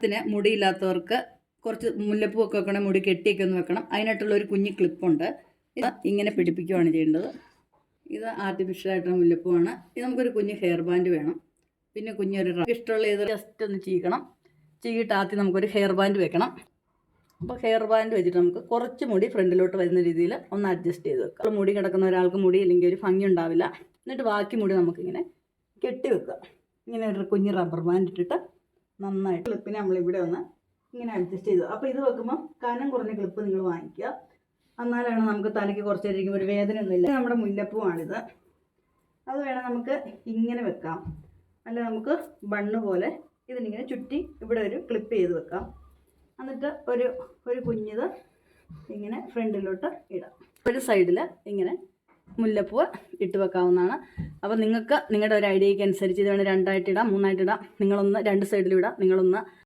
ഇതിന് മുടിയില്ലാത്തവർക്ക് കുറച്ച് മുല്ലപ്പൂവൊക്കെ വെക്കണം, മുടി കെട്ടിയൊക്കെ ഒന്ന് വെക്കണം. അതിനായിട്ടുള്ള ഒരു കുഞ്ഞ് ക്ലിപ്പുണ്ട്. ഇത് ഇങ്ങനെ പിടിപ്പിക്കുകയാണ് ചെയ്യേണ്ടത്. ഇത് ആർട്ടിഫിഷ്യലായിട്ടുള്ള മുല്ലപ്പൂവാണ്. ഇത് നമുക്കൊരു കുഞ്ഞ് ഹെയർ ബാൻഡ് വേണം. പിന്നെ കുഞ്ഞൊരു ഇഷ്ടമുള്ള ഇത് ജസ്റ്റ് ഒന്ന് ചീകണം. ചീകിട്ട് ആദ്യം നമുക്കൊരു ഹെയർ ബാൻഡ് വെക്കണം. അപ്പോൾ ഹെയർ ബാൻഡ് വെച്ചിട്ട് നമുക്ക് കുറച്ച് മുടി ഫ്രണ്ടിലോട്ട് വരുന്ന രീതിയിൽ ഒന്ന് അഡ്ജസ്റ്റ് ചെയ്ത് വെക്കാം. മുടി കിടക്കുന്ന ഒരാൾക്ക് മുടി ഇല്ലെങ്കിൽ ഒരു ഭംഗി ഉണ്ടാവില്ല. എന്നിട്ട് ബാക്കി മുടി നമുക്കിങ്ങനെ കെട്ടി വെക്കുക. ഇങ്ങനെ ഒരു കുഞ്ഞ് റബ്ബർ ബാൻഡ് ഇട്ടിട്ട് നന്നായിട്ട് ക്ലിപ്പിനെ നമ്മളിവിടെ ഒന്ന് ഇങ്ങനെ അഡ്ജസ്റ്റ് ചെയ്തു. അപ്പോൾ ഇത് വെക്കുമ്പോൾ കനം കുറഞ്ഞ ക്ലിപ്പ് നിങ്ങൾ വാങ്ങിക്കുക. എന്നാലാണ് നമുക്ക് തലയ്ക്ക് കുറച്ച് നേരം ഒരു വേദനയൊന്നുമില്ല. നമ്മുടെ മുല്ലപ്പൂവാണിത്. അത് വേണം നമുക്ക് ഇങ്ങനെ വെക്കാം. അല്ല നമുക്ക് ബണ്ണ് പോലെ ഇതിനിങ്ങനെ ചുറ്റി ഇവിടെ ഒരു ക്ലിപ്പ് ചെയ്ത് വെക്കാം. എന്നിട്ട് ഒരു കുഞ്ഞിത് ഇങ്ങനെ ഫ്രണ്ടിലോട്ട് ഇടാം. ഒരു സൈഡിൽ ഇങ്ങനെ മുല്ലപ്പൂവ് ഇട്ട് വെക്കാവുന്നതാണ്. അപ്പോൾ നിങ്ങൾക്ക് നിങ്ങളുടെ ഒരു ഐഡിയയ്ക്ക് അനുസരിച്ച് ഇത് വേണം 2 ആയിട്ട് ഇടാം, 3 ആയിട്ട് ഇടാം. നിങ്ങളൊന്ന് 2 സൈഡിലും ഇടാം. നിങ്ങളൊന്ന്